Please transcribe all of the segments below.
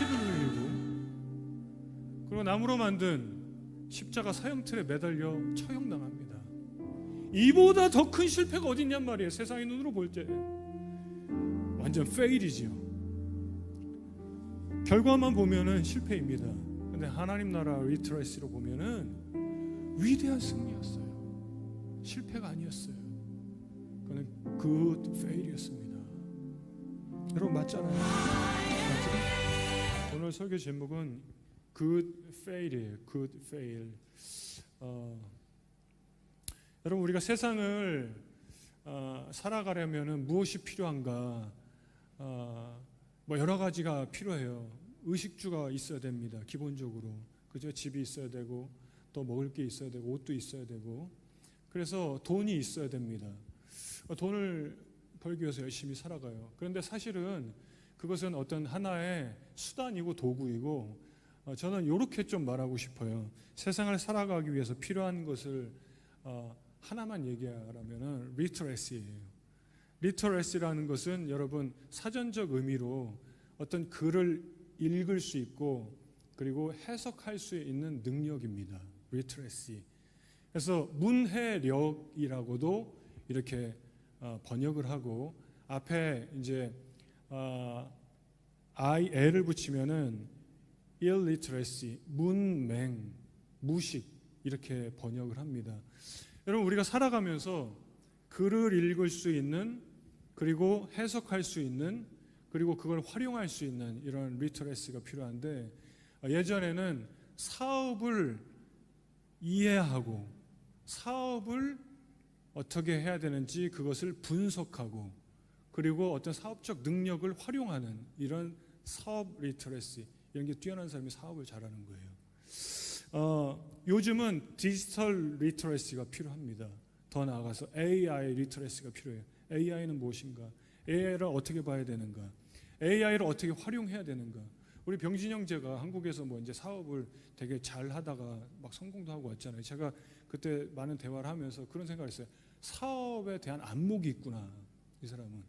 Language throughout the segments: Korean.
피를 흘리고, 그리고 나무로 만든 십자가 사형틀에 매달려 처형당합니다. 이보다 더 큰 실패가 어디 있냔 말이에요. 세상의 눈으로 볼 때 완전 페일이지요. 결과만 보면은 실패입니다. 근데 하나님 나라 리트러시로 보면은 위대한 승리였어요. 실패가 아니었어요. 그는 굿 페일이었습니다. 여러분 맞잖아요. 맞죠? 오늘 설교 제목은 Good Fail이에요. Good Fail. 여러분 우리가 세상을 살아가려면 무엇이 필요한가? 뭐 여러 가지가 필요해요. 의식주가 있어야 됩니다. 기본적으로. 그죠? 집이 있어야 되고 또 먹을 게 있어야 되고 옷도 있어야 되고, 그래서 돈이 있어야 됩니다. 돈을 벌기 위해서 열심히 살아가요. 그런데 사실은 그것은 어떤 하나의 수단이고 도구이고, 저는 이렇게 좀 말하고 싶어요. 세상을 살아가기 위해서 필요한 것을 하나만 얘기하라면 리터러시예요. 리터러시라는 것은 여러분 사전적 의미로 어떤 글을 읽을 수 있고 그리고 해석할 수 있는 능력입니다. 리터러시. 그래서 문해력이라고도 이렇게 번역을 하고, 앞에 이제 IL을 붙이면은 illiteracy, 문맹, 무식 이렇게 번역을 합니다. 여러분 우리가 살아가면서 글을 읽을 수 있는, 그리고 해석할 수 있는, 그리고 그걸 활용할 수 있는 이런 리터러시가 필요한데, 예전에는 사업을 이해하고 사업을 어떻게 해야 되는지 그것을 분석하고 그리고 어떤 사업적 능력을 활용하는 이런 사업 리터러시, 이런 게 뛰어난 사람이 사업을 잘하는 거예요. 요즘은 디지털 리터러시가 필요합니다. 더 나아가서 AI 리터러시가 필요해요. AI는 무엇인가? AI를 어떻게 봐야 되는가? AI를 어떻게 활용해야 되는가? 우리 병진 형제가 한국에서 뭐 이제 사업을 되게 잘 하다가 막 성공도 하고 왔잖아요. 제가 그때 많은 대화를 하면서 그런 생각을 했어요. 사업에 대한 안목이 있구나. 이 사람은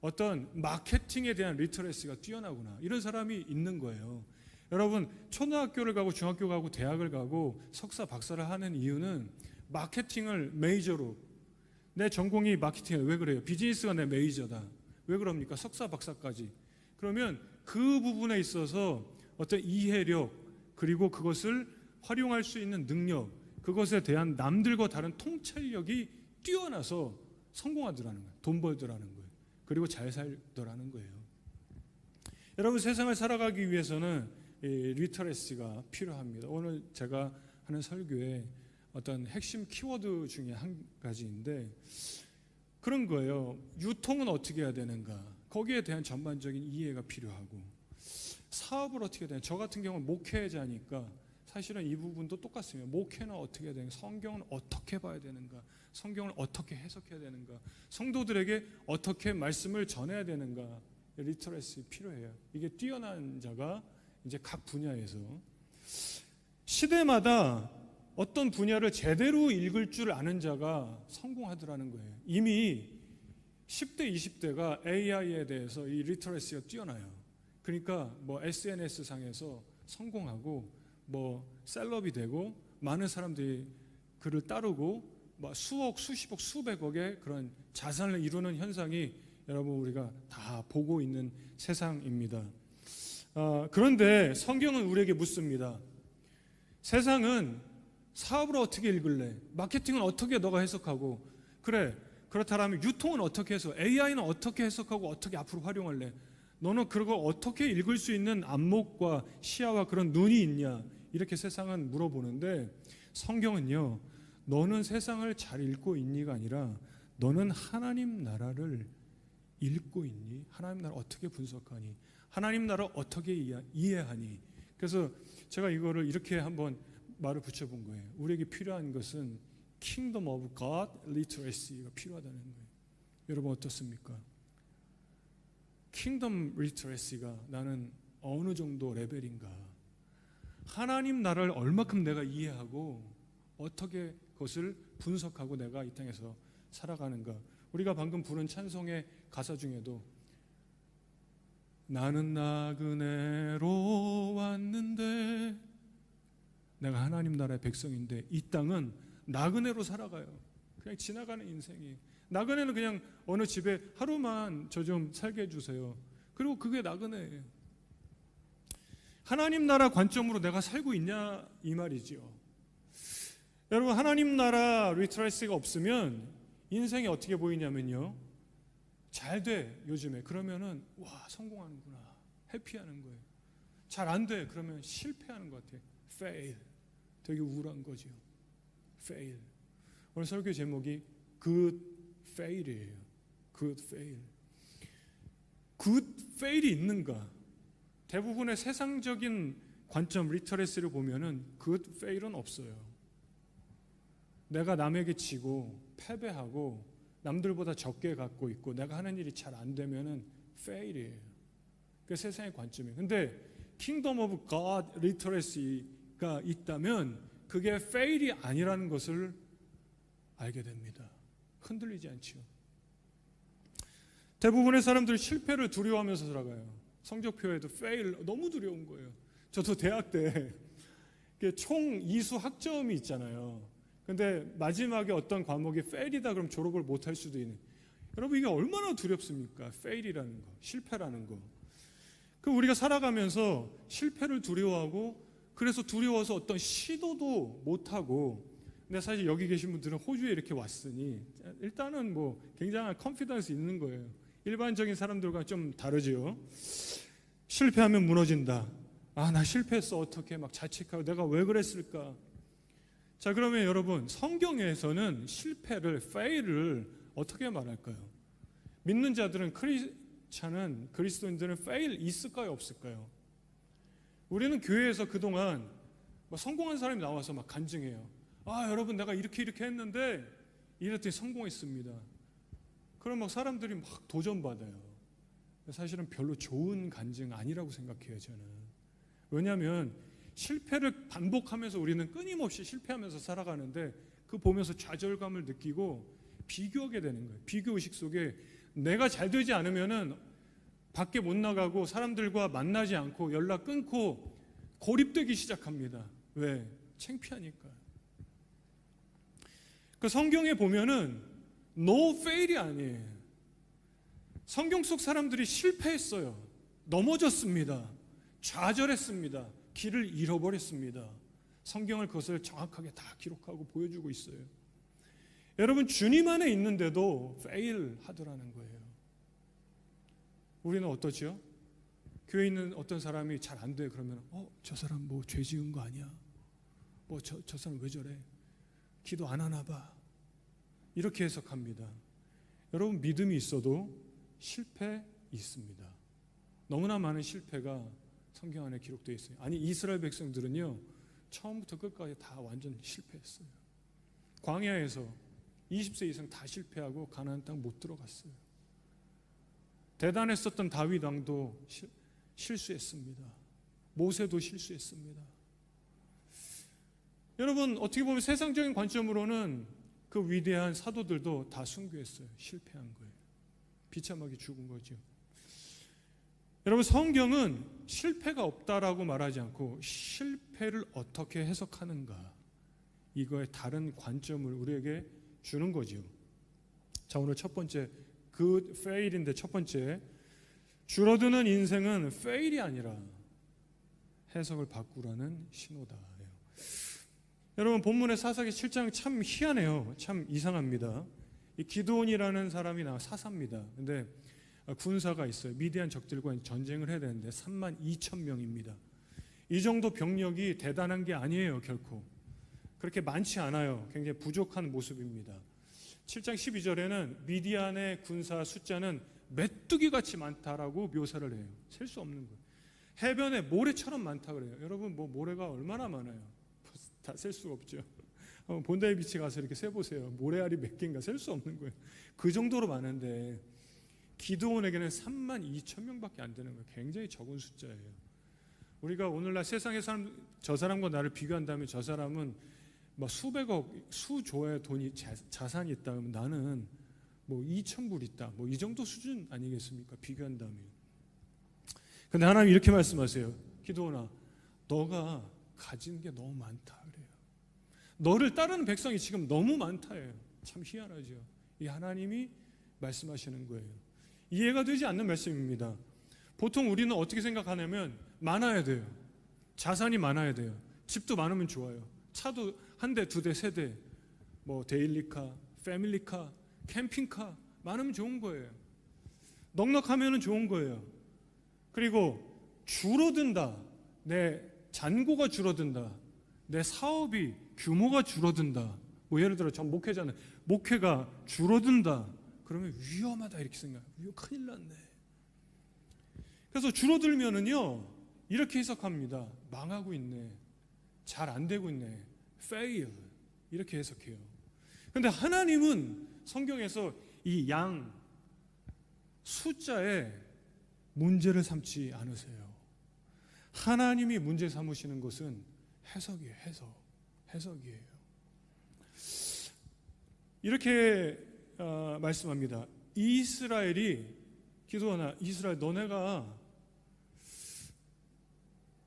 어떤 마케팅에 대한 리터러시가 뛰어나구나. 이런 사람이 있는 거예요. 여러분 초등학교를 가고 중학교 가고 대학을 가고 석사 박사를 하는 이유는 마케팅을 메이저로, 내 전공이 마케팅이에요. 왜 그래요? 비즈니스가 내 메이저다. 왜 그럽니까? 석사 박사까지. 그러면 그 부분에 있어서 어떤 이해력, 그리고 그것을 활용할 수 있는 능력, 그것에 대한 남들과 다른 통찰력이 뛰어나서 성공하더라는 거예요. 돈 벌더라는 거예요. 그리고 잘 살더라는 거예요. 여러분 세상을 살아가기 위해서는 리터러시가 필요합니다. 오늘 제가 하는 설교에 어떤 핵심 키워드 중에 한 가지인데 그런 거예요. 유통은 어떻게 해야 되는가? 거기에 대한 전반적인 이해가 필요하고, 사업을 어떻게 해야 되는가? 저 같은 경우는 목회자니까 사실은 이 부분도 똑같습니다. 목회는 어떻게 해야 되는가? 성경은 어떻게 봐야 되는가? 성경을 어떻게 해석해야 되는가? 성도들에게 어떻게 말씀을 전해야 되는가? 리터러시 필요해요. 이게 뛰어난 자가 이제 각 분야에서 시대마다 어떤 분야를 제대로 읽을 줄 아는 자가 성공하더라는 거예요. 이미 10대, 20대가 AI에 대해서 이 리터러시가 뛰어나요. 그러니까 뭐 SNS 상에서 성공하고 뭐 셀럽이 되고 많은 사람들이 그를 따르고 뭐 수억, 수십억, 수백억의 그런 자산을 이루는 현상이 여러분 우리가 다 보고 있는 세상입니다. 그런데 성경은 우리에게 묻습니다. 세상은 사업을 어떻게 읽을래? 마케팅은 어떻게 너가 해석하고? 그래, 그렇다면 유통은 어떻게 해서? AI는 어떻게 해석하고 어떻게 앞으로 활용할래? 너는 그걸 어떻게 읽을 수 있는 안목과 시야와 그런 눈이 있냐? 이렇게 세상은 물어보는데 성경은요, 너는 세상을 잘 읽고 있니가 아니라 너는 하나님 나라를 읽고 있니? 하나님 나라 어떻게 분석하니? 하나님 나라 어떻게 이해하니? 그래서 제가 이거를 이렇게 한번 말을 붙여본 거예요. 우리에게 필요한 것은 Kingdom of God Literacy가 필요하다는 거예요. 여러분 어떻습니까? Kingdom Literacy가 나는 어느 정도 레벨인가? 하나님 나라를 얼마큼 내가 이해하고 어떻게 그것을 분석하고 내가 이 땅에서 살아가는가? 우리가 방금 부른 찬송의 가사 중에도 나는 나그네로 왔는데, 내가 하나님 나라의 백성인데 이 땅은 나그네로 살아가요. 그냥 지나가는 인생이. 나그네는 그냥 어느 집에 하루만 저 좀 살게 해주세요. 그리고 그게 나그네예요. 하나님 나라 관점으로 내가 살고 있냐 이 말이지요. 여러분, 하나님 나라 리트러시가 없으면 인생이 어떻게 보이냐면요, 잘 돼 요즘에 그러면은 와 성공하는구나, 해피하는 거예요. 잘 안 돼 그러면 실패하는 것 같아요. fail. 되게 우울한 거죠. fail. 오늘 설교 제목이 good fail이에요. good fail. good fail이 있는가? 대부분의 세상적인 관점 리터러시를 보면은 good fail은 없어요. 내가 남에게 지고 패배하고 남들보다 적게 갖고 있고 내가 하는 일이 잘 안 되면은 fail이에요. 그 세상의 관점이에요. 근데 Kingdom of God 리터러시가 있다면 그게 fail이 아니라는 것을 알게 됩니다. 흔들리지 않죠. 대부분의 사람들이 실패를 두려워하면서 살아가요. 성적표에도 fail 너무 두려운 거예요. 저도 대학 때 총 이수 학점이 있잖아요. 근데 마지막에 어떤 과목이 fail이다 그러면 졸업을 못할 수도 있는. 여러분, 이게 얼마나 두렵습니까? fail이라는 거, 실패라는 거. 그 우리가 살아가면서 실패를 두려워하고, 그래서 두려워서 어떤 시도도 못하고. 근데 사실 여기 계신 분들은 호주에 이렇게 왔으니 일단은 뭐 굉장한 컨피던스 있는 거예요. 일반적인 사람들과 좀 다르죠. 실패하면 무너진다. 아, 나 실패했어. 어떻게 막 자책하고 내가 왜 그랬을까? 자, 그러면 여러분, 성경에서는 실패를, fail을 어떻게 말할까요? 믿는 자들은, 그리스도인들은 fail 있을까요, 없을까요? 우리는 교회에서 그동안 성공한 사람이 나와서 막 간증해요. 아, 여러분, 내가 이렇게 했는데 이랬더니 성공했습니다. 그럼 막 사람들이 막 도전받아요. 사실은 별로 좋은 간증 아니라고 생각해요, 저는. 왜냐하면 실패를 반복하면서 우리는 끊임없이 실패하면서 살아가는데 그 보면서 좌절감을 느끼고 비교하게 되는 거예요. 비교의식 속에 내가 잘 되지 않으면은 밖에 못 나가고 사람들과 만나지 않고 연락 끊고 고립되기 시작합니다. 왜? 창피하니까. 그 성경에 보면은 no fail이 아니에요. 성경 속 사람들이 실패했어요. 넘어졌습니다. 좌절했습니다. 길을 잃어버렸습니다. 성경을 그것을 정확하게 다 기록하고 보여주고 있어요. 여러분, 주님 안에 있는데도 fail 하더라는 거예요. 우리는 어떠죠? 교회에 있는 어떤 사람이 잘 안 돼 그러면 저 사람 뭐 죄 지은 거 아니야? 뭐 저 사람 왜 저래? 기도 안 하나 봐. 이렇게 해석합니다. 여러분, 믿음이 있어도 실패 있습니다. 너무나 많은 실패가 성경 안에 기록되어 있어요. 아니, 이스라엘 백성들은요, 처음부터 끝까지 다 완전 실패했어요. 광야에서 20세 이상 다 실패하고 가나안 땅 못 들어갔어요. 대단했었던 다윗 왕도 실수했습니다. 모세도 실수했습니다. 여러분, 어떻게 보면 세상적인 관점으로는 그 위대한 사도들도 다 순교했어요. 실패한 거예요. 비참하게 죽은 거죠. 여러분, 성경은 실패가 없다라고 말하지 않고 실패를 어떻게 해석하는가, 이거의 다른 관점을 우리에게 주는 거죠. 자, 오늘 첫 번째 good fail인데, 첫 번째, 줄어드는 인생은 fail이 아니라 해석을 바꾸라는 신호다. 여러분, 본문의 사사기 7장 참 희한해요. 참 이상합니다. 이 기드온이라는 사람이 사사입니다. 근데 군사가 있어요. 미디안 적들과 전쟁을 해야 되는데 32,000명입니다. 이 정도 병력이 대단한 게 아니에요. 결코 그렇게 많지 않아요. 굉장히 부족한 모습입니다. 7장 12절에는 미디안의 군사 숫자는 메뚜기같이 많다라고 묘사를 해요. 셀 수 없는 거예요. 해변에 모래처럼 많다 그래요. 여러분, 뭐 모래가 얼마나 많아요? 다 셀 수가 없죠. 본다이 비치 가서 이렇게 세보세요. 모래알이 몇 개인가 셀 수 없는 거예요. 그 정도로 많은데 기드온에게는 32,000명밖에 안 되는 거예요. 굉장히 적은 숫자예요. 우리가 오늘날 세상의 사람, 저 사람과 나를 비교한다면 저 사람은 뭐 수백억, 수조의 돈이 자산이 있다면 나는 뭐 2,000불 있다. 뭐 이 정도 수준 아니겠습니까? 비교한다면. 근데 하나님 이렇게 말씀하세요. 기도원아, 너가 가진 게 너무 많다 그래요. 너를 따르는 백성이 지금 너무 많다예요. 참 희한하죠. 이 하나님이 말씀하시는 거예요. 이해가 되지 않는 말씀입니다. 보통 우리는 어떻게 생각하냐면 많아야 돼요. 자산이 많아야 돼요. 집도 많으면 좋아요. 차도 한 대, 두 대, 세 대, 뭐 데일리카, 패밀리카, 캠핑카 많으면 좋은 거예요. 넉넉하면 좋은 거예요. 그리고 줄어든다. 내 잔고가 줄어든다. 내 사업이 규모가 줄어든다. 뭐 예를 들어 전 목회자는 목회가 줄어든다. 그러면 위험하다 이렇게 생각해요. 이거 큰일 났네. 그래서 줄어들면은요 이렇게 해석합니다. 망하고 있네. 잘 안 되고 있네. fail 이렇게 해석해요. 그런데 하나님은 성경에서 이 양 숫자에 문제를 삼지 않으세요. 하나님이 문제 삼으시는 것은 해석이에요. 해석이에요. 이렇게 말씀합니다. 이스라엘이 기도하나 이스라엘 너네가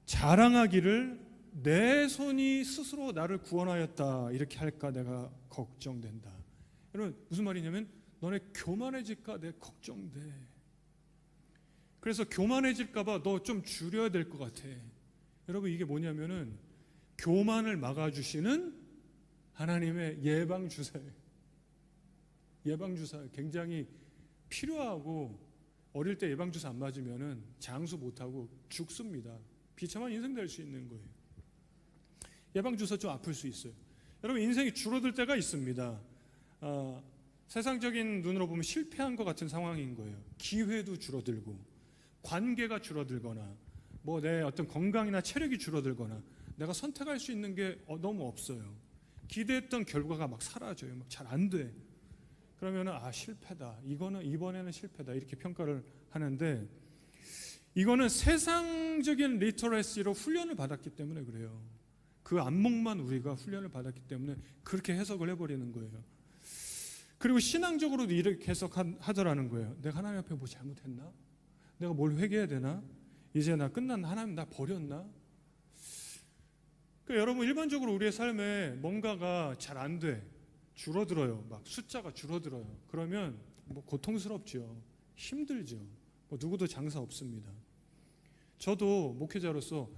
자랑하기를 내 손이 스스로 나를 구원하였다 이렇게 할까 내가 걱정된다. 여러분 무슨 말이냐면 너네 교만해질까 내 걱정돼. 그래서 교만해질까 봐 너 좀 줄여야 될 것 같아. 여러분 이게 뭐냐면은 교만을 막아주시는 하나님의 예방주사예요. 예방주사 굉장히 필요하고 어릴 때 예방주사 안 맞으면은 장수 못하고 죽습니다. 비참한 인생 될 수 있는 거예요. 예방주사 좀 아플 수 있어요. 여러분 인생이 줄어들 때가 있습니다. 세상적인 눈으로 보면 실패한 것 같은 상황인 거예요. 기회도 줄어들고 관계가 줄어들거나 뭐 내 어떤 건강이나 체력이 줄어들거나 내가 선택할 수 있는 게 너무 없어요. 기대했던 결과가 막 사라져요. 막 잘 안 돼. 그러면은 실패다. 이번에는 실패다. 이렇게 평가를 하는데 이거는 세상적인 리터러시로 훈련을 받았기 때문에 그래요. 그 안목만 우리가 훈련을 받았기 때문에 그렇게 해석을 해버리는 거예요. 그리고 신앙적으로도 이렇게 해석하더라는 거예요. 내가 하나님 앞에 뭐 잘못했나? 내가 뭘 회개해야 되나? 이제 나 끝났나? 하나님 나 버렸나? 그러니까 여러분 일반적으로 우리의 삶에 뭔가가 잘 안 돼. 줄어들어요. 막 숫자가 줄어들어요. 그러면 뭐 고통스럽죠. 힘들죠. 뭐 누구도 장사 없습니다. 저도 목회자로서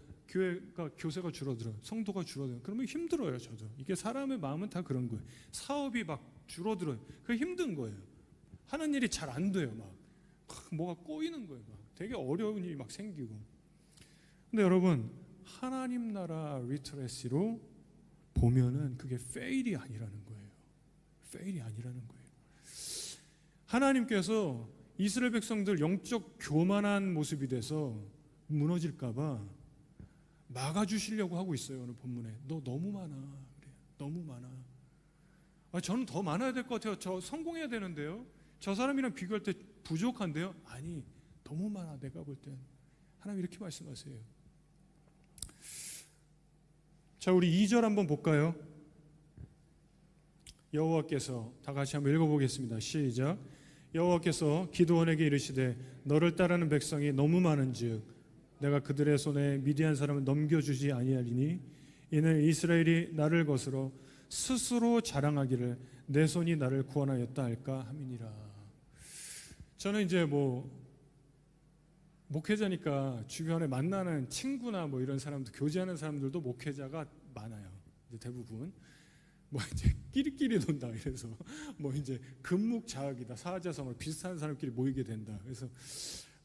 교세가 줄어들어요. 성도가 줄어들어요. 그러면 힘들어요. 저도. 이게 사람의 마음은 다 그런 거예요. 사업이 막 줄어들어요. 그게 힘든 거예요. 하는 일이 잘 안 돼요. 막 뭐가 꼬이는 거예요. 막 되게 어려운 일이 막 생기고. 근데 여러분 하나님 나라 리터러시로 보면은 그게 fail이 아니라는 거예요. fail이 아니라는 거예요. 하나님께서 이스라엘 백성들 영적 교만한 모습이 돼서 무너질까 봐 막아주시려고 하고 있어요. 오늘 본문에 너 너무 많아. 그래요. 너무 많아. 저는 더 많아야 될 것 같아요. 저 성공해야 되는데요. 저 사람이랑 비교할 때 부족한데요. 아니 너무 많아. 내가 볼 땐 하나님 이렇게 말씀하세요. 자 우리 2절 한번 볼까요? 여호와께서 다 같이 한번 읽어보겠습니다. 시작. 여호와께서 기드온에게 이르시되 너를 따르는 백성이 너무 많은즉 내가 그들의 손에 미디안 사람을 넘겨주지 아니하리니 이는 이스라엘이 나를 거스러 스스로 자랑하기를 내 손이 나를 구원하였다 할까 함이니라. 저는 이제 목회자니까 주변에 만나는 친구나 뭐 이런 사람들 교제하는 사람들도 목회자가 많아요. 이제 대부분 이제 끼리끼리 논다. 그래서 이제 금묵자학이다. 사자성어 비슷한 사람끼리 모이게 된다. 그래서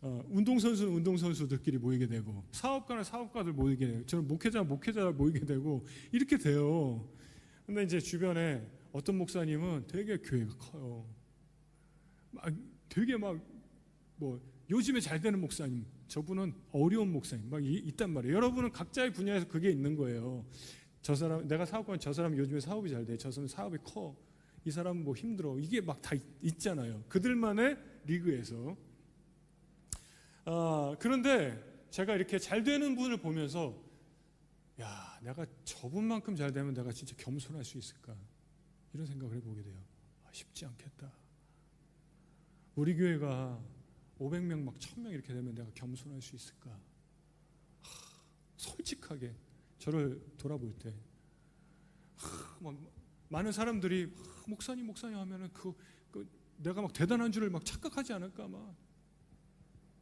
운동선수는 운동선수들끼리 모이게 되고 사업가는 사업가들 모이게 되고 저는 목회자 모이게 되고 이렇게 돼요. 근데 이제 주변에 어떤 목사님은 되게 교회가 커요. 되게 요즘에 잘 되는 목사님, 저분은 어려운 목사님 막 있단 말이에요. 여러분은 각자의 분야에서 그게 있는 거예요. 저 사람 내가 사업가면 저 사람이 요즘에 사업이 잘 돼. 저 사람은 사업이 커. 이 사람은 힘들어. 이게 막 다 있잖아요. 그들만의 리그에서. 그런데 제가 이렇게 잘 되는 분을 보면서 야, 내가 저분만큼 잘 되면 내가 진짜 겸손할 수 있을까? 이런 생각을 해보게 돼요. 쉽지 않겠다. 우리 교회가 500명 막 1000명 이렇게 되면 내가 겸손할 수 있을까? 솔직하게 저를 돌아볼 때 막 많은 사람들이 목사님 하면은 내가 막 대단한 줄을 막 착각하지 않을까, 막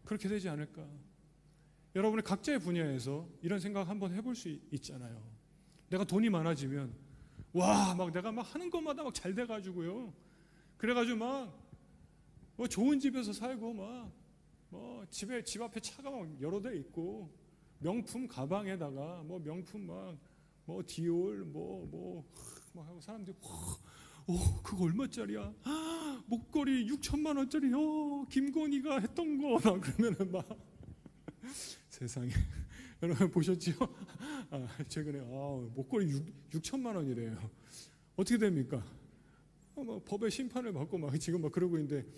그렇게 되지 않을까? 여러분의 각자의 분야에서 이런 생각 한번 해볼 수 있잖아요. 내가 돈이 많아지면 막 내가 막 하는 것마다 막 잘 돼가지고요. 그래가지고 막 뭐 좋은 집에서 살고 막 뭐 집 앞에 차가 막 여러 대 있고 명품 가방에다가 뭐 명품 막 뭐 디올 막 하고 사람들이 그거 얼마짜리야? 목걸이 6천만 원짜리. 김건희가 했던 거 막 그러면은 막 세상에. 여러분 보셨죠? 최근에 목걸이 6천만 원이래요. 어떻게 됩니까? 막 법의 심판을 받고 막 지금 막 그러고 있는데,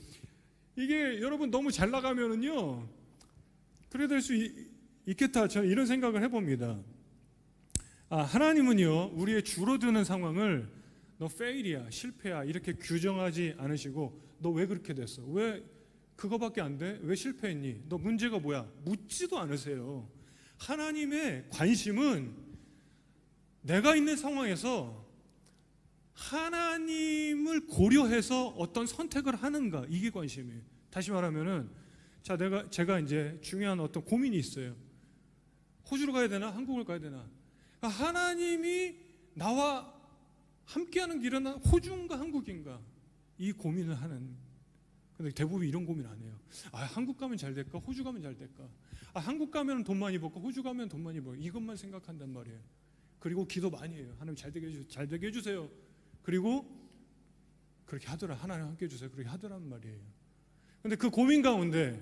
이게 여러분 너무 잘 나가면은요 그래 될 수 있겠다, 저는 이런 생각을 해봅니다. 하나님은요 우리의 줄어드는 상황을 너 fail이야, 실패야 이렇게 규정하지 않으시고, 너 왜 그렇게 됐어? 왜 그거밖에 안 돼? 왜 실패했니? 너 문제가 뭐야? 묻지도 않으세요. 하나님의 관심은 내가 있는 상황에서 하나님을 고려해서 어떤 선택을 하는가, 이게 관심이에요. 다시 말하면은 제가 이제 중요한 어떤 고민이 있어요. 호주로 가야 되나 한국을 가야 되나? 하나님이 나와 함께하는 길은 호주인가 한국인가, 이 고민을 하는. 근데 대부분 이런 고민 안 해요. 한국 가면 잘 될까? 호주 가면 잘 될까? 한국 가면 돈 많이 벌까? 호주 가면 돈 많이 벌까? 이것만 생각한단 말이에요. 그리고 기도 많이 해요. 하나님 잘 되게 해주세요. 그리고 그렇게 하더라. 하나님 함께 해주세요. 그렇게 하더란 말이에요. 근데 그 고민 가운데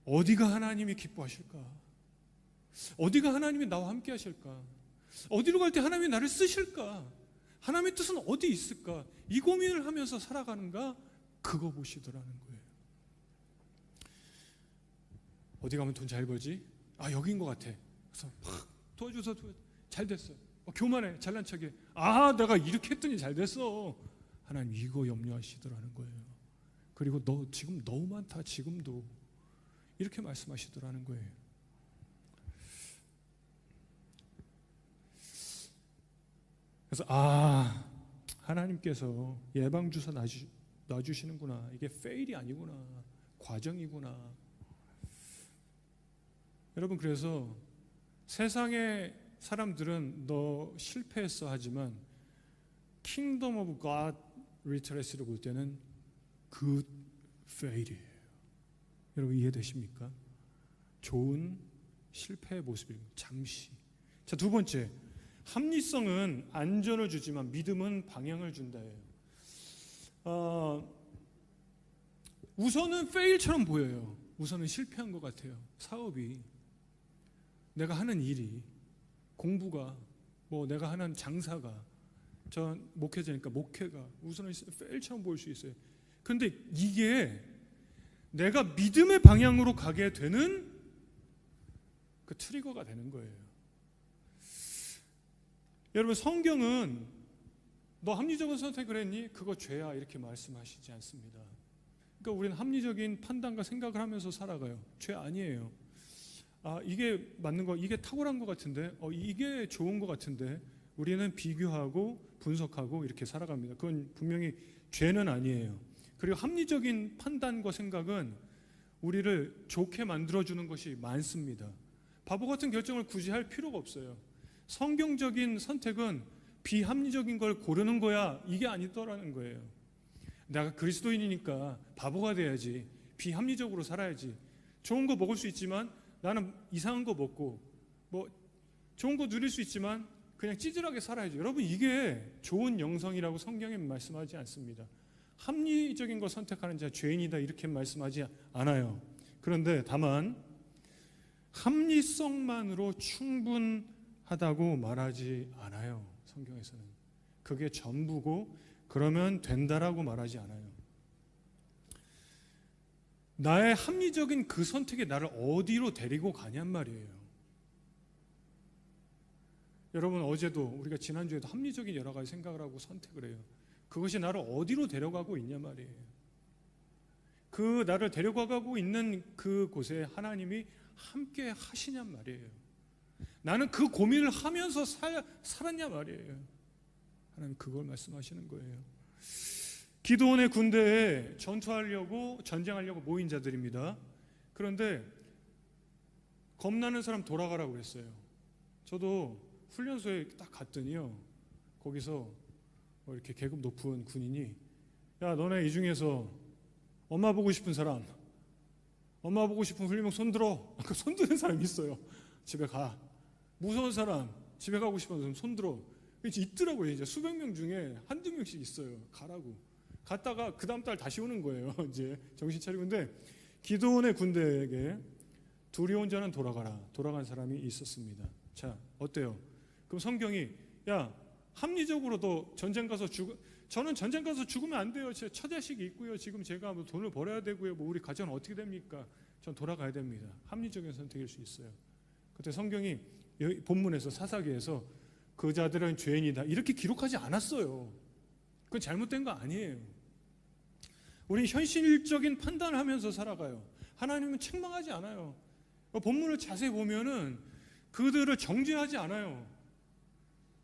어디가 하나님이 기뻐하실까? 어디가 하나님이 나와 함께 하실까? 어디로 갈 때 하나님이 나를 쓰실까? 하나님의 뜻은 어디 있을까? 이 고민을 하면서 살아가는가? 그거 보시더라는 거예요. 어디 가면 돈 잘 벌지? 여기인 것 같아. 그래서 막 도와줘서 잘 됐어. 교만해, 잘난 척해. 내가 이렇게 했더니 잘 됐어. 하나님 이거 염려하시더라는 거예요. 그리고 너 지금 너무 많다, 지금도. 이렇게 말씀하시더라는 거예요. 그래서 하나님께서 예방주사 놔주시는구나. 이게 페일이 아니구나, 과정이구나. 여러분, 그래서 세상의 사람들은 너 실패했어 하지만 Kingdom of God Literacy를 볼 때는 good fail이에요. 여러분 이해되십니까? 좋은 실패의 모습입니다. 잠시. 자, 두 번째, 합리성은 안전을 주지만 믿음은 방향을 준다예요. 우선은 fail처럼 보여요. 우선은 실패한 것 같아요. 사업이, 내가 하는 일이, 공부가, 내가 하는 장사가, 전 목회자니까 목회가 우선은 fail처럼 보일 수 있어요. 그런데 이게 내가 믿음의 방향으로 가게 되는 그 트리거가 되는 거예요. 여러분, 성경은 너 합리적인 선택을 했니? 그거 죄야, 이렇게 말씀하시지 않습니다. 그러니까 우리는 합리적인 판단과 생각을 하면서 살아가요. 죄 아니에요. 이게 맞는 거, 이게 탁월한 것 같은데, 이게 좋은 것 같은데, 우리는 비교하고 분석하고 이렇게 살아갑니다. 그건 분명히 죄는 아니에요. 그리고 합리적인 판단과 생각은 우리를 좋게 만들어주는 것이 많습니다. 바보 같은 결정을 굳이 할 필요가 없어요. 성경적인 선택은 비합리적인 걸 고르는 거야, 이게 아니더라는 거예요. 내가 그리스도인이니까 바보가 돼야지, 비합리적으로 살아야지. 좋은 거 먹을 수 있지만 나는 이상한 거 먹고, 좋은 거 누릴 수 있지만 그냥 찌질하게 살아야지. 여러분, 이게 좋은 영성이라고 성경에 말씀하지 않습니다. 합리적인 걸 선택하는 자 죄인이다, 이렇게 말씀하지 않아요. 그런데 다만 합리성만으로 충분하다고 말하지 않아요. 성경에서는 그게 전부고 그러면 된다라고 말하지 않아요. 나의 합리적인 그 선택이 나를 어디로 데리고 가냔 말이에요. 여러분, 어제도 우리가 지난주에도 합리적인 여러 가지 생각을 하고 선택을 해요. 그것이 나를 어디로 데려가고 있냐 말이에요. 그 나를 데려가고 있는 그곳에 하나님이 함께 하시냔 말이에요. 나는 그 고민을 하면서 살았냐 말이에요. 하나님 그걸 말씀하시는 거예요. 기드온의 군대에 전쟁하려고 모인 자들입니다. 그런데 겁나는 사람 돌아가라고 그랬어요. 저도 훈련소에 딱 갔더니요, 거기서 이렇게 계급 높은 군인이, 야 너네 이 중에서 엄마 보고 싶은 사람, 엄마 보고 싶은 훌륭한 손들어. 손 드는 사람이 있어요. 집에 가. 무서운 사람, 집에 가고 싶은 사람 손 들어. 이제 있더라고요. 이제 수백 명 중에 한두 명씩 있어요. 가라고. 갔다가 그 다음 달 다시 오는 거예요. 이제 정신 차리고. 근데 기드온의 군대에게 두려운 자는 돌아가라. 돌아간 사람이 있었습니다. 자, 어때요? 그럼 성경이, 야 합리적으로도 전쟁 가서 저는 전쟁 가서 죽으면 안 돼요. 제 처자식이 있고요. 지금 제가 뭐 돈을 벌어야 되고요. 뭐 우리 가정은 어떻게 됩니까? 전 돌아가야 됩니다. 합리적인 선택일 수 있어요. 그때 성경이 본문에서 사사기에서 그 자들은 죄인이다 이렇게 기록하지 않았어요. 그건 잘못된 거 아니에요. 우리 현실적인 판단을 하면서 살아가요. 하나님은 책망하지 않아요. 본문을 자세히 보면은 그들을 정죄하지 않아요.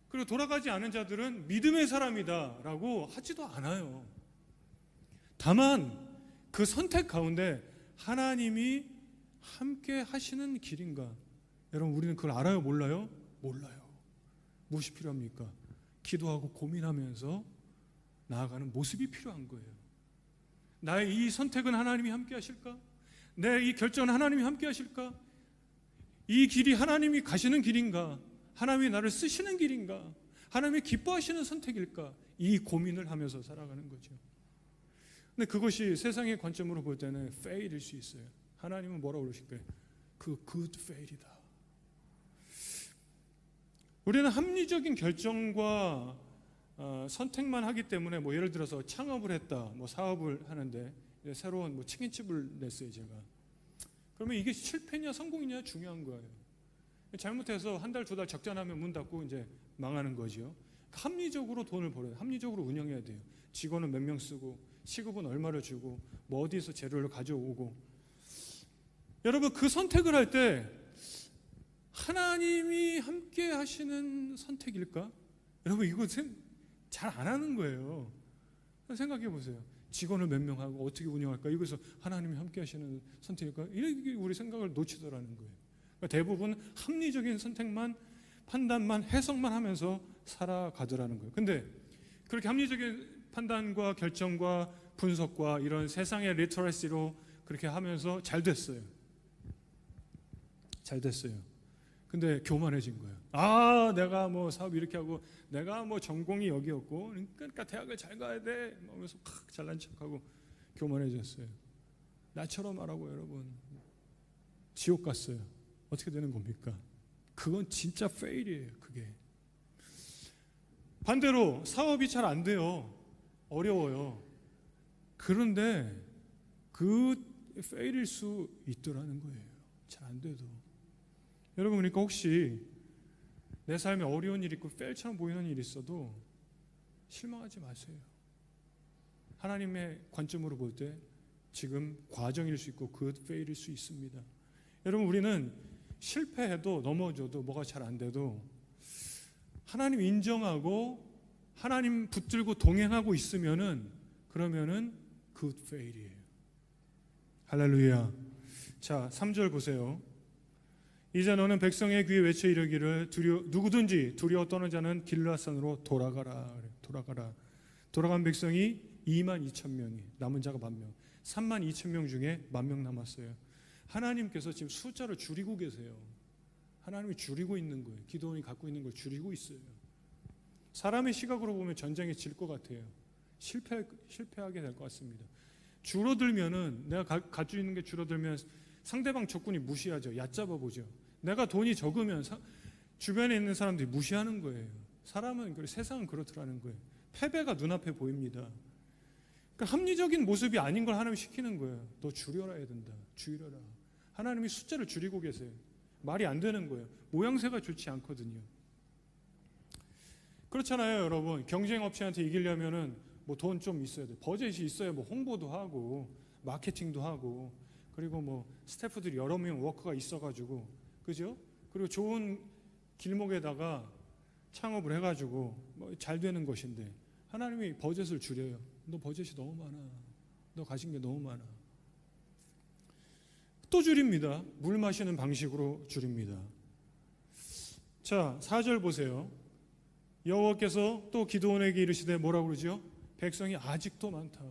그리고 돌아가지 않은 자들은 믿음의 사람이다라고 하지도 않아요. 다만 그 선택 가운데 하나님이 함께 하시는 길인가? 여러분 우리는 그걸 알아요? 몰라요? 몰라요. 무엇이 필요합니까? 기도하고 고민하면서 나아가는 모습이 필요한 거예요. 나의 이 선택은 하나님이 함께 하실까? 내 이 결정은 하나님이 함께 하실까? 이 길이 하나님이 가시는 길인가? 하나님이 나를 쓰시는 길인가? 하나님이 기뻐하시는 선택일까? 이 고민을 하면서 살아가는 거죠. 근데 그것이 세상의 관점으로 볼 때는 fail일 수 있어요. 하나님은 뭐라고 그러실까요? 그 good fail이다. 우리는 합리적인 결정과 선택만 하기 때문에 뭐 예를 들어서 창업을 했다, 뭐 사업을 하는데 새로운 뭐 치킨집을 냈어요 제가. 그러면 이게 실패냐 성공이냐 중요한 거예요. 잘못해서 한 달, 두 달 적자나면 문 닫고 이제 망하는 거죠. 합리적으로 돈을 벌어야 돼요. 합리적으로 운영해야 돼요. 직원은 몇 명 쓰고 시급은 얼마를 주고 뭐 어디서 재료를 가져오고. 여러분 그 선택을 할 때 하나님이 함께 하시는 선택일까? 여러분 이거 잘 안 하는 거예요. 생각해 보세요. 직원을 몇 명 하고 어떻게 운영할까? 이것에서 하나님이 함께 하시는 선택일까? 이렇게 우리 생각을 놓치더라는 거예요. 그러니까 대부분 합리적인 선택만, 판단만, 해석만 하면서 살아가더라는 거예요. 근데 그렇게 합리적인 판단과 결정과 분석과 이런 세상의 리터러시로 그렇게 하면서 잘 됐어요. 잘 됐어요. 근데 교만해진 거예요. 아, 내가 뭐 사업 이렇게 하고 내가 뭐 전공이 여기였고 그러니까 대학을 잘 가야 돼. 하면서 잘난 척하고 교만해졌어요. 나처럼 하라고 여러분. 지옥 갔어요. 어떻게 되는 겁니까? 그건 진짜 페일이에요. 그게. 반대로 사업이 잘 안 돼요. 어려워요. 그런데 그 페일일 수 있더라는 거예요. 잘 안 돼도. 여러분 그러니까 혹시 내 삶에 어려운 일이 있고 페일처럼 보이는 일이 있어도 실망하지 마세요. 하나님의 관점으로 볼 때 지금 과정일 수 있고 그 페일일 수 있습니다. 여러분 우리는 실패해도 넘어져도 뭐가 잘 안 돼도 하나님 인정하고 하나님 붙들고 동행하고 있으면은 그러면은 good fail이에요. 할렐루야. 자, 3절 보세요. 이제 너는 백성의 귀에 외쳐 이르기를 누구든지 두려워 떠는 자는 길라산으로 돌아가라. 돌아가라. 돌아간 백성이 22,000명이, 남은 자가 10,000명. 32,000명 중에 10,000명 남았어요. 하나님께서 지금 숫자를 줄이고 계세요. 하나님이 줄이고 있는 거예요. 기도원이 갖고 있는 걸 줄이고 있어요. 사람의 시각으로 보면 전쟁에 질 것 같아요. 실패하게 될 것 같습니다. 줄어들면은 내가 가지고 있는 게 줄어들면 상대방 적군이 무시하죠. 얕잡아 보죠. 내가 돈이 적으면 주변에 있는 사람들이 무시하는 거예요. 사람은 세상은 그렇더라는 거예요. 패배가 눈앞에 보입니다. 그러니까 합리적인 모습이 아닌 걸 하나님이 시키는 거예요. 너 줄여라 해야 된다. 줄여라. 하나님이 숫자를 줄이고 계세요. 말이 안 되는 거예요. 모양새가 좋지 않거든요. 그렇잖아요, 여러분. 경쟁 업체한테 이기려면은 뭐 돈 좀 있어야 돼. 버젯이 있어야 뭐 홍보도 하고 마케팅도 하고, 그리고 뭐 스태프들이 여러 명 워커가 있어가지고, 그죠? 그리고 좋은 길목에다가 창업을 해가지고 뭐 잘 되는 것인데, 하나님이 버젯을 줄여요. 너 버젯이 너무 많아. 너 가진 게 너무 많아. 또 줄입니다. 물 마시는 방식으로 줄입니다. 자, 4절 보세요. 여호와께서 또 기드온에게 이르시되 뭐라고 그러죠? 백성이 아직도 많다.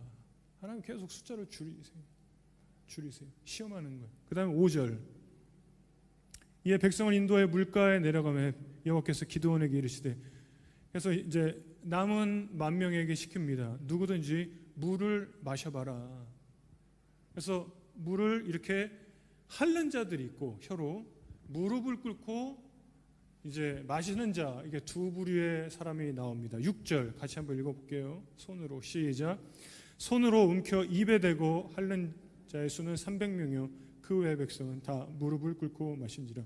하나님 계속 숫자를 줄이세요. 시험하는 거예요. 그 다음에 5절. 이에 백성을 인도해 물가에 내려가며 여호와께서 기드온에게 이르시되, 그래서 이제 남은 10,000명에게 시킵니다. 누구든지 물을 마셔봐라. 그래서 물을 이렇게 핥는 자들이 있고, 혀로 무릎을 꿇고 이제 마시는 자, 이게 두 부류의 사람이 나옵니다. 6절 같이 한번 읽어볼게요. 손으로 시작. 손으로 움켜 입에 대고 핥는 자의 수는 300명이요 그 외의 백성은 다 무릎을 꿇고 마신지라.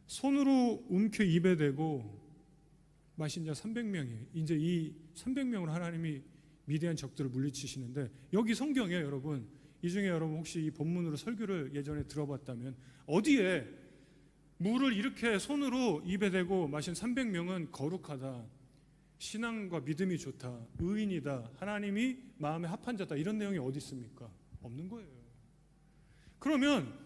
손으로 움켜 입에 대고 마신 자 300명이에요. 이제 이 300명으로 하나님이 미대한 적들을 물리치시는데, 여기 성경에 여러분, 이 중에 여러분 혹시 이 본문으로 설교를 예전에 들어봤다면 어디에 물을 이렇게 손으로 입에 대고 마신 300명은 거룩하다, 신앙과 믿음이 좋다, 의인이다, 하나님이 마음에 합한 자다, 이런 내용이 어디 있습니까? 없는 거예요. 그러면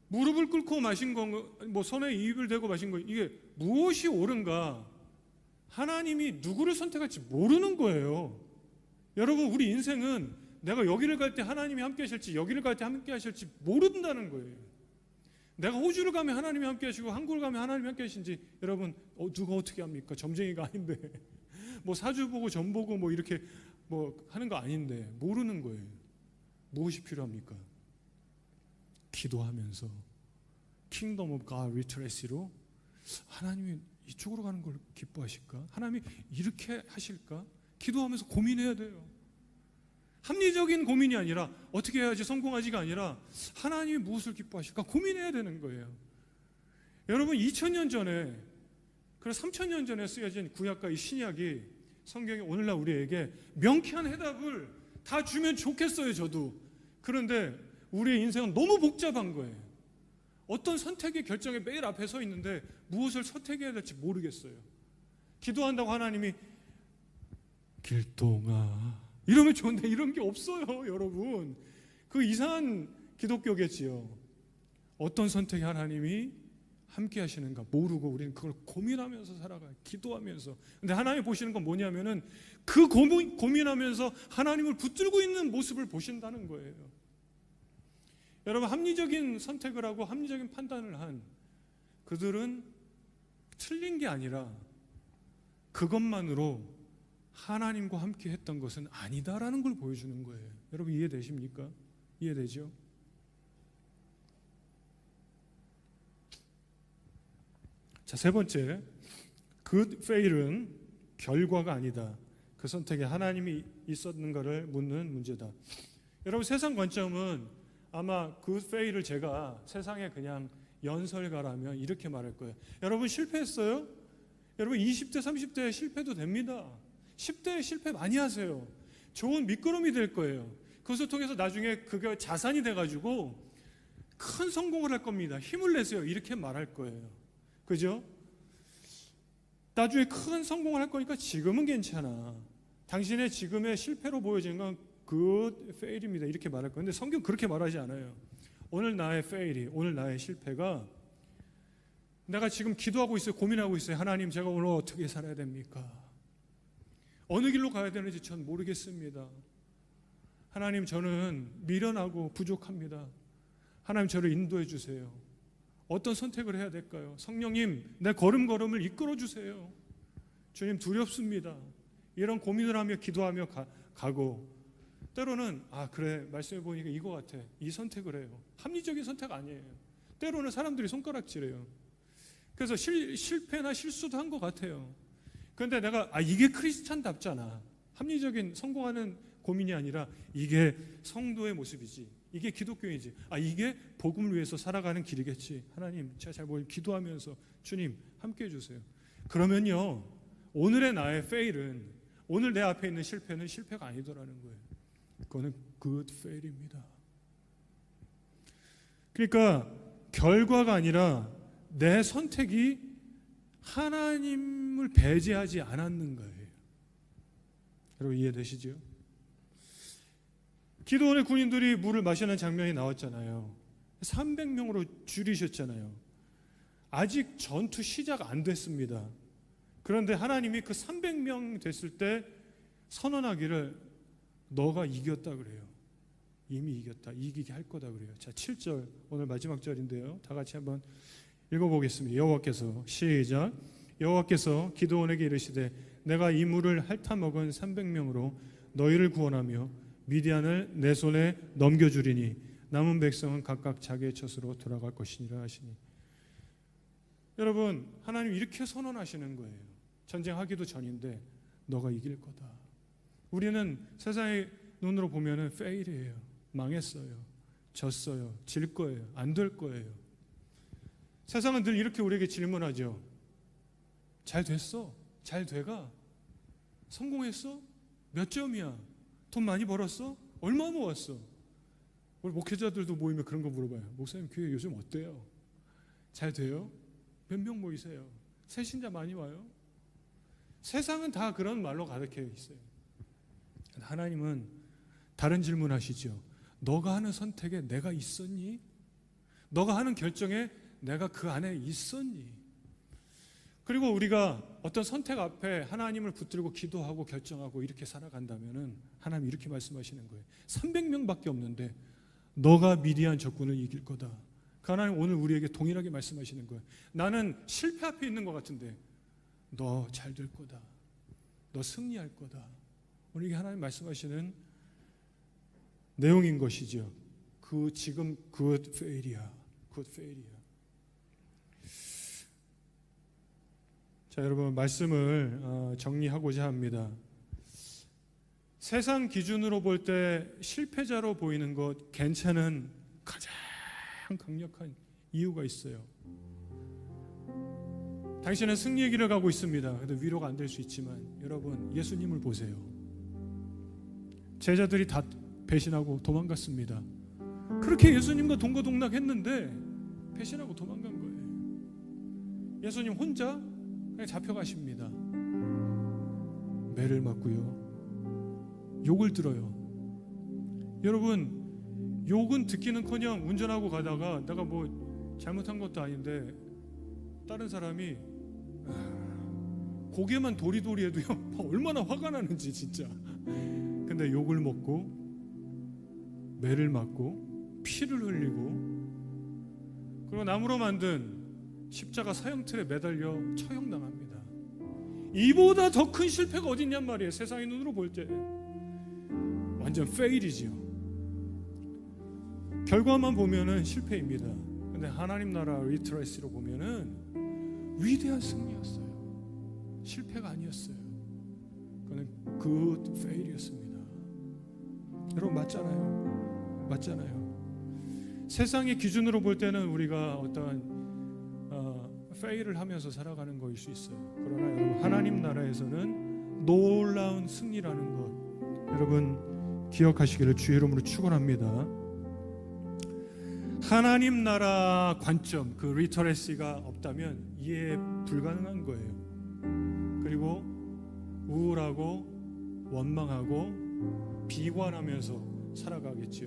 무릎을 꿇고 마신 거, 뭐 손에 입을 대고 마신 거, 이게 무엇이 옳은가? 하나님이 누구를 선택할지 모르는 거예요. 여러분, 우리 인생은 내가 여기를 갈 때 하나님이 함께 하실지, 여기를 갈 때 함께 하실지 모른다는 거예요. 내가 호주를 가면 하나님이 함께 하시고 한국을 가면 하나님이 함께 하신지, 여러분 누가 어떻게 합니까? 점쟁이가 아닌데 뭐 사주 보고 점 보고 뭐 이렇게 뭐 하는 거 아닌데 모르는 거예요. 무엇이 필요합니까? 기도하면서 킹덤 오브 갓 리트레시로, 하나님이 이쪽으로 가는 걸 기뻐하실까? 하나님이 이렇게 하실까? 기도하면서 고민해야 돼요. 합리적인 고민이 아니라 어떻게 해야지 성공하지가 아니라 하나님이 무엇을 기뻐하실까 고민해야 되는 거예요. 여러분, 2000년 전에, 그래서 3000년 전에 쓰여진 구약과 이 신약이 성경이 오늘날 우리에게 명쾌한 해답을 다 주면 좋겠어요, 저도. 그런데 우리의 인생은 너무 복잡한 거예요. 어떤 선택의 결정에 매일 앞에 서 있는데 무엇을 선택해야 될지 모르겠어요. 기도한다고 하나님이 길동아 이러면 좋은데 이런 게 없어요, 여러분. 그 이상한 기독교겠지요. 어떤 선택이 하나님이 함께 하시는가 모르고 우리는 그걸 고민하면서 살아가요. 기도하면서. 근데 하나님이 보시는 건 뭐냐면은 그 고민하면서 하나님을 붙들고 있는 모습을 보신다는 거예요. 여러분, 합리적인 선택을 하고 합리적인 판단을 한 그들은 틀린 게 아니라 그것만으로 하나님과 함께 했던 것은 아니다라는 걸 보여주는 거예요. 여러분, 이해되십니까? 이해되죠? 자, 세 번째, good fail은 결과가 아니다. 그 선택에 하나님이 있었는가를 묻는 문제다. 여러분, 세상 관점은 아마 good fail을 제가 세상에 그냥 연설가라면 이렇게 말할 거예요. 여러분, 실패했어요? 여러분, 20대 30대 실패도 됩니다. 10대에 실패 많이 하세요. 좋은 미끄럼이 될 거예요. 그것을 통해서 나중에 그게 자산이 돼가지고 큰 성공을 할 겁니다. 힘을 내세요. 이렇게 말할 거예요. 그죠? 나중에 큰 성공을 할 거니까 지금은 괜찮아. 당신의 지금의 실패로 보여지는 건 good fail입니다. 이렇게 말할 거예요. 근데 성경 그렇게 말하지 않아요. 오늘 나의 fail이, 오늘 나의 실패가, 내가 지금 기도하고 있어요. 고민하고 있어요. 하나님, 제가 오늘 어떻게 살아야 됩니까? 어느 길로 가야 되는지 전 모르겠습니다. 하나님, 저는 미련하고 부족합니다. 하나님, 저를 인도해 주세요. 어떤 선택을 해야 될까요? 성령님, 내 걸음걸음을 이끌어 주세요. 주님, 두렵습니다. 이런 고민을 하며 기도하며 가고, 때로는 그래, 말씀해 보니까 이거 같아, 이 선택을 해요. 합리적인 선택 아니에요. 때로는 사람들이 손가락질해요. 그래서 실패나 실수도 한 것 같아요. 그런데 내가 이게 크리스찬답잖아. 합리적인 성공하는 고민이 아니라 이게 성도의 모습이지, 이게 기독교이지, 이게 복음을 위해서 살아가는 길이겠지. 하나님, 제가 잘 기도하면서 주님 함께 해주세요. 그러면요, 오늘의 나의 fail은, 오늘 내 앞에 있는 실패는 실패가 아니더라는 거예요. 그거는 good fail입니다. 그러니까 결과가 아니라 내 선택이 하나님을 배제하지 않았는 거예요. 여러분 이해되시죠? 기드온의 군인들이 물을 마시는 장면이 나왔잖아요. 300명으로 줄이셨잖아요. 아직 전투 시작 안 됐습니다. 그런데 하나님이 그 300명 됐을 때 선언하기를 너가 이겼다 그래요. 이미 이겼다. 이기게 할 거다 그래요. 자, 7절 오늘 마지막 절인데요. 다 같이 한번 읽어보겠습니다. 여호와께서 시작. 여호와께서 기드온에게 이르시되 내가 이 물을 핥아 먹은 300명으로 너희를 구원하며 미디안을 내 손에 넘겨주리니 남은 백성은 각각 자기의 젖으로 돌아갈 것이니라 하시니. 여러분 하나님 이렇게 선언하시는 거예요. 전쟁하기도 전인데 너가 이길 거다. 우리는 세상의 눈으로 보면은 페일이에요. 망했어요. 졌어요. 질 거예요. 안 될 거예요. 세상은 늘 이렇게 우리에게 질문하죠. 잘 됐어? 잘 돼가? 성공했어? 몇 점이야? 돈 많이 벌었어? 얼마 모았어? 우리 목회자들도 모이면 그런 거 물어봐요. 목사님 교회 요즘 어때요? 잘 돼요? 몇 명 모이세요? 새신자 많이 와요? 세상은 다 그런 말로 가득해 있어요. 하나님은 다른 질문 하시죠. 너가 하는 선택에 내가 있었니? 너가 하는 결정에 내가 그 안에 있었니? 그리고 우리가 어떤 선택 앞에 하나님을 붙들고 기도하고 결정하고 이렇게 살아간다면은 하나님 이렇게 말씀하시는 거예요. 300명밖에 없는데 너가 미디안 적군을 이길 거다. 그 하나님 오늘 우리에게 동일하게 말씀하시는 거예요. 나는 실패 앞에 있는 것 같은데 너 잘 될 거다. 너 승리할 거다. 오늘 이게 하나님 말씀하시는 내용인 것이죠. 그 지금 good fail이야. good fail이야. 자, 여러분 말씀을 정리하고자 합니다. 세상 기준으로 볼 때 실패자로 보이는 것 괜찮은 가장 강력한 이유가 있어요. 당신은 승리의 길을 가고 있습니다. 그래도 위로가 안 될 수 있지만 여러분 예수님을 보세요. 제자들이 다 배신하고 도망갔습니다. 그렇게 예수님과 동거동락했는데 배신하고 도망간 거예요. 예수님 혼자 그냥 잡혀가십니다. 매를 맞고요. 욕을 들어요. 여러분 욕은 듣기는커녕 운전하고 가다가 내가 뭐 잘못한 것도 아닌데 다른 사람이 고개만 도리도리해도요 얼마나 화가 나는지 진짜. 근데 욕을 먹고 매를 맞고 피를 흘리고 그리고 나무로 만든 십자가 사형틀에 매달려 처형당합니다. 이보다 더 큰 실패가 어딨냔 말이에요. 세상의 눈으로 볼 때 완전 페일이지요. 결과만 보면은 실패입니다. 근데 하나님 나라 리트레시로 보면은 위대한 승리였어요. 실패가 아니었어요. 그건 good fail이었습니다. 여러분 맞잖아요. 맞잖아요. 세상의 기준으로 볼 때는 우리가 어떠한 fail을 하면서 살아가는 것일 수 있어요. 그러나 여러분 하나님 나라에서는 놀라운 승리라는 것 여러분 기억하시기를 주의 이름으로 축원합니다. 하나님 나라 관점 그 리터러시가 없다면 이해 불가능한 거예요. 그리고 우울하고 원망하고 비관하면서 살아가겠죠.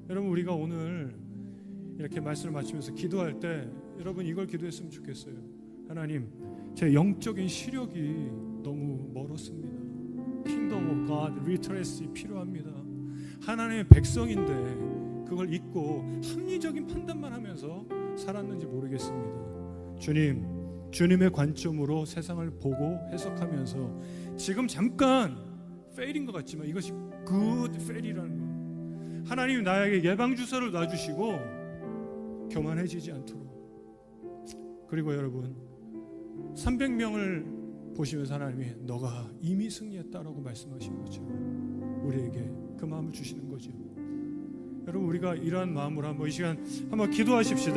여러분 우리가 오늘 이렇게 말씀을 마치면서 기도할 때 여러분 이걸 기도했으면 좋겠어요. 하나님 제 영적인 시력이 너무 멀었습니다. Kingdom of God literacy 필요합니다. 하나님의 백성인데 그걸 잊고 합리적인 판단만 하면서 살았는지 모르겠습니다. 주님의 관점으로 세상을 보고 해석하면서 지금 잠깐 fail인 것 같지만 이것이 good fail이라는 거. 하나님이 나에게 예방주사를 놔주시고 교만해지지 않도록. 그리고 여러분 300명을 보시면서 하나님이 너가 이미 승리했다라고 말씀하신 것처럼 우리에게 그 마음을 주시는 거죠. 여러분 우리가 이러한 마음으로 한번 이 시간 한번 기도하십시다.